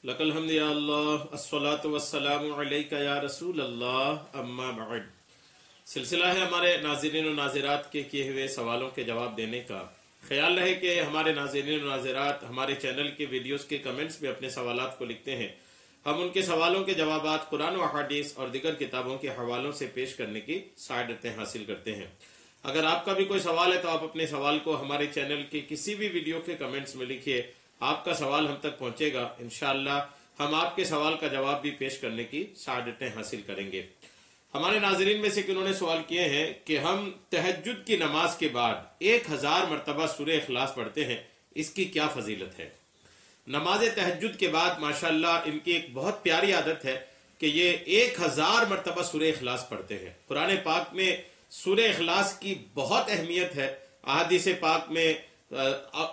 لک الحمد یا اللہ الصلاۃ والسلام علیک یا رسول اللہ اما بعد۔ سلسلہ ہے ہمارے ناظرین و ناظرات کے کیے ہوئے سوالوں کے جواب دینے کا۔ خیال رہے کہ ہمارے ناظرین و ناظرات ہمارے چینل کے ویڈیوز کے کمنٹس میں اپنے سوالات کو لکھتے ہیں۔ ہم ان کے سوالوں کے جوابات قرآن و حدیث اور دیگر کتابوں کے حوالوں سے پیش کرنے کی سعادتیں حاصل کرتے ہیں۔ اگر آپ کا بھی کوئی سوال ہے تو آپ اپنے سوال کو ہمارے چینل کے کسی بھی ویڈیو کے کمنٹس میں لکھیے، آپ کا سوال ہم تک پہنچے گا، انشاءاللہ ہم آپ کے سوال کا جواب بھی پیش کرنے کی سعادتیں حاصل کریں گے۔ ہمارے ناظرین میں سے کنہوں نے سوال کیے ہیں کہ ہم تہجد کی نماز کے بعد 1000 مرتبہ سورہ اخلاص پڑھتے ہیں، اس کی کیا فضیلت ہے؟ نماز تہجد کے بعد ماشاءاللہ ان کی ایک بہت پیاری عادت ہے کہ یہ 1000 مرتبہ سورہ اخلاص پڑھتے ہیں۔ قرآن پاک میں سورہ اخلاص کی بہت اہمیت ہے، احادیث پاک میں،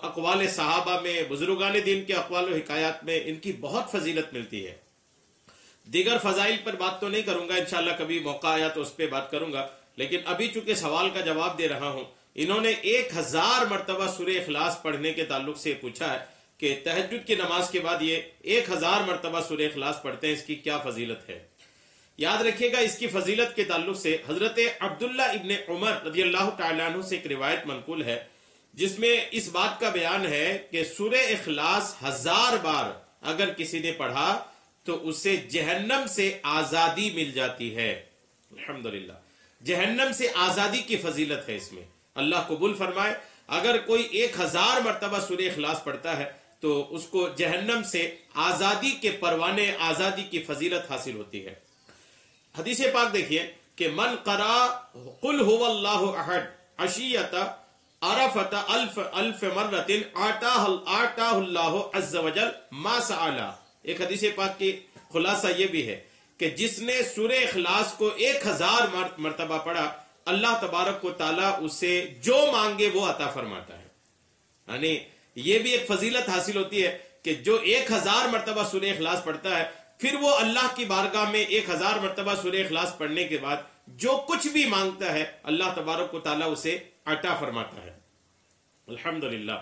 اقوال صحابہ میں، بزرگان دین کے اقوال و حکایات میں ان کی بہت فضیلت ملتی ہے۔ دیگر فضائل پر بات تو نہیں کروں گا، انشاءاللہ کبھی موقع آیا تو اس پہ بات کروں گا، لیکن ابھی چونکہ سوال کا جواب دے رہا ہوں، انہوں نے 1000 مرتبہ سورہ اخلاص پڑھنے کے تعلق سے پوچھا ہے کہ تہجد کی نماز کے بعد یہ 1000 مرتبہ سورہ اخلاص پڑھتے ہیں، اس کی کیا فضیلت ہے؟ یاد رکھیے گا اس کی فضیلت کے تعلق سے حضرت عبداللہ ابن عمر رضی اللہ تعالیٰ عنہ سے ایک روایت منقول ہے جس میں اس بات کا بیان ہے کہ سورہ اخلاص 1000 بار اگر کسی نے پڑھا تو اسے جہنم سے آزادی مل جاتی ہے۔ الحمدللہ، جہنم سے آزادی کی فضیلت ہے اس میں۔ اللہ قبول فرمائے، اگر کوئی 1000 مرتبہ سورہ اخلاص پڑھتا ہے تو اس کو جہنم سے آزادی کے پروانے، آزادی کی فضیلت حاصل ہوتی ہے۔ حدیث پاک دیکھیے کہ من قرأ قل هو اللہ احد عشیۃ عرفۃ الف مرۃ آتاہ اللہ عز وجل ما سأل۔ ایک حدیث پاک کی خلاصہ یہ بھی ہے کہ جس نے سورہ اخلاص کو 1000 مرتبہ پڑھا، اللہ تبارک و تعالیٰ اسے جو مانگے وہ عطا فرماتا ہے۔ یعنی یہ بھی ایک فضیلت حاصل ہوتی ہے کہ جو 1000 مرتبہ سورہ اخلاص پڑھتا ہے، پھر وہ اللہ کی بارگاہ میں 1000 مرتبہ سورہ اخلاص پڑھنے کے بعد جو کچھ بھی مانگتا ہے اللہ تبارک و تعالیٰ اسے عطا فرماتا ہے۔ الحمدللہ،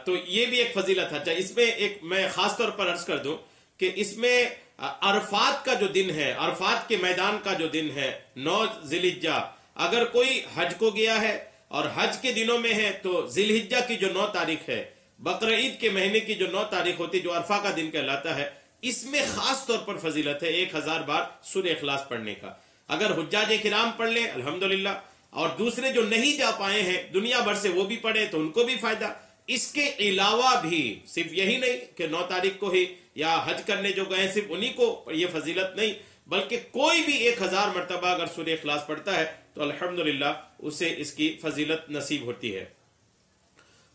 تو یہ بھی ایک فضیلت ہے۔ اس میں ایک میں خاص طور پر عرض کر دوں کہ اس میں عرفات کا جو دن ہے، عرفات کے میدان کا جو دن ہے 9 ذی الحجہ، اگر کوئی حج کو گیا ہے اور حج کے دنوں میں ہے تو ذی الحجہ کی جو 9 تاریخ ہے، بقر عید کے مہینے کی جو 9 تاریخ ہوتی ہے، جو عرفہ کا دن کہلاتا ہے، اس میں خاص طور پر فضیلت ہے 1000 بار سورہ اخلاص پڑھنے کا۔ اگر حجاج کرام پڑھ لیں الحمدللہ، اور دوسرے جو نہیں جا پائے ہیں دنیا بھر سے وہ بھی پڑھیں تو ان کو بھی فائدہ۔ اس کے علاوہ بھی صرف یہی نہیں کہ 9 تاریخ کو ہی یا حج کرنے جو گئے صرف انہی کو یہ فضیلت نہیں، بلکہ کوئی بھی 1000 مرتبہ اگر سورہ اخلاص پڑھتا ہے تو الحمدللہ اسے اس کی فضیلت نصیب ہوتی ہے۔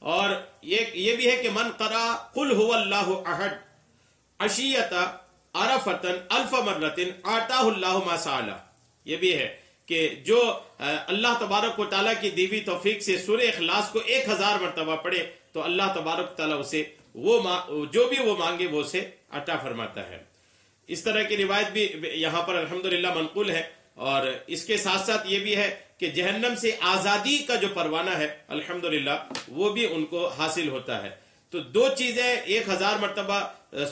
اور یہ بھی ہے کہ من قرأ قل هو اللہ احد عشیۃ عرفۃ الف مرۃ آتاہ اللہ ما سأل۔ یہ بھی ہے کہ جو اللہ تبارک و تعالیٰ کی دی ہوئی توفیق سے سورہ اخلاص کو 1000 مرتبہ پڑھے تو اللہ تبارک و تعالیٰ اسے جو بھی وہ مانگے وہ اسے عطا فرماتا ہے۔ اس طرح کی روایت بھی یہاں پر الحمدللہ منقول ہے، اور اس کے ساتھ ساتھ یہ بھی ہے کہ جہنم سے آزادی کا جو پروانہ ہے الحمدللہ وہ بھی ان کو حاصل ہوتا ہے۔ تو 2 چیزیں 1000 مرتبہ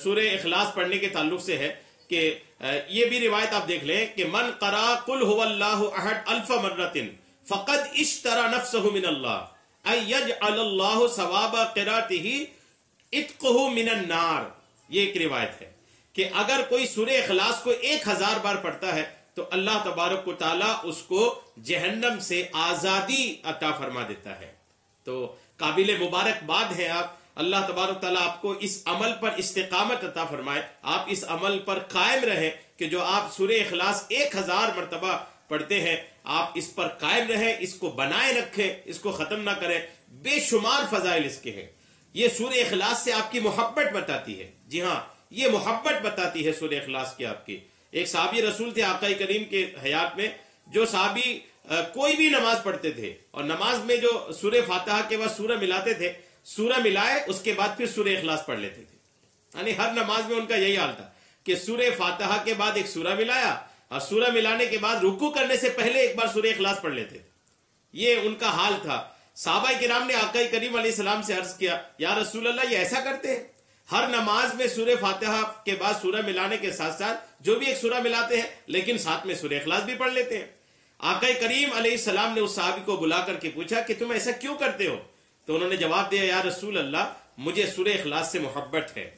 سورہ اخلاص پڑھنے کے تعلق سے ہے کہ یہ بھی روایت آپ دیکھ لیں کہ من قرأ قل هو اللہ احد الف مرۃ فقد اشترى نفسه من اللہ ان یجعل اللہ ثواب قراءته عتقه من النار۔ یہ ایک روایت ہے کہ اگر کوئی سورہ اخلاص کو 1000 بار پڑھتا ہے تو اللہ تبارک و تعالیٰ اس کو جہنم سے آزادی عطا فرما دیتا ہے۔ تو قابل مبارکباد ہے آپ، اللہ تبارک تعالیٰ آپ کو اس عمل پر استقامت عطا فرمائے، آپ اس عمل پر قائم رہیں کہ جو آپ سورہ اخلاص 1000 مرتبہ پڑھتے ہیں آپ اس پر قائم رہیں، اس کو بنائے رکھیں، اس کو ختم نہ کریں۔ بے شمار فضائل اس کے ہیں۔ یہ سورہ اخلاص سے آپ کی محبت بتاتی ہے، جی ہاں یہ محبت بتاتی ہے سورہ اخلاص کی آپ کی۔ ایک صحابی رسول تھے آقا کریم کے حیات میں، جو صحابی کوئی بھی نماز پڑھتے تھے اور نماز میں جو سورہ فاتحہ کے بعد سورہ ملاتے تھے، سورہ ملائے اس کے بعد پھر سورہ اخلاص پڑھ لیتے تھے۔ یعنی ہر نماز میں ان کا یہی حال تھا کہ سورہ فاتحہ کے بعد ایک سورہ ملایا اور سورہ ملانے کے بعد رکوع کرنے سے پہلے ایک بار سورہ اخلاص پڑھ لیتے تھے۔ یہ ان کا حال تھا۔ صحابہ کرام نے آقا کریم علیہ السلام سے عرض کیا، یا رسول اللہ یہ ایسا کرتے ہیں؟ ہر نماز میں سورہ فاتحہ کے بعد سورہ ملانے کے ساتھ ساتھ جو بھی ایک سورہ ملاتے ہیں لیکن ساتھ میں سورہ اخلاص بھی پڑھ لیتے ہیں۔ آقا کریم علیہ السلام نے اس صحابی کو بلا کر کے پوچھا کہ تم ایسا کیوں کرتے ہو؟ تو انہوں نے جواب دیا، یا رسول اللہ مجھے سورہ اخلاص سے محبت ہے۔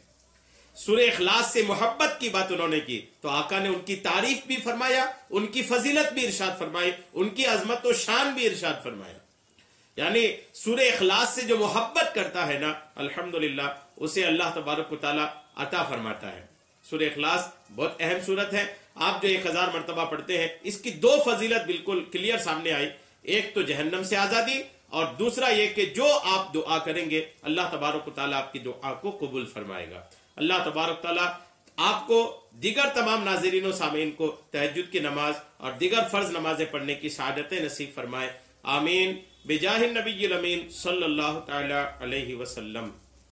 سورہ اخلاص سے محبت کی بات انہوں نے کی تو آقا نے ان کی تعریف بھی فرمایا، ان کی فضیلت بھی ارشاد فرمائی، ان کی عظمت و شان بھی ارشاد فرمایا۔ یعنی سورہ اخلاص سے جو محبت کرتا ہے نا، الحمدللہ اسے اللہ تبارک و تعالی عطا فرماتا ہے۔ سورہ اخلاص بہت اہم سورت ہے، آپ جو 1000 مرتبہ پڑھتے ہیں، اس کی 2 فضیلت بالکل کلیئر سامنے آئی، ایک تو جہنم سے آزادی اور دوسرا یہ کہ جو آپ دعا کریں گے اللہ تبارک و تعالیٰ آپ کی دعا کو قبول فرمائے گا۔ اللہ تبارک و تعالیٰ آپ کو دیگر تمام ناظرین و سامعین کو تہجد کی نماز اور دیگر فرض نمازیں پڑھنے کی سعادت نصیب فرمائے، آمین، بجاہ النبی الامین صلی اللہ تعالی علیہ وسلم۔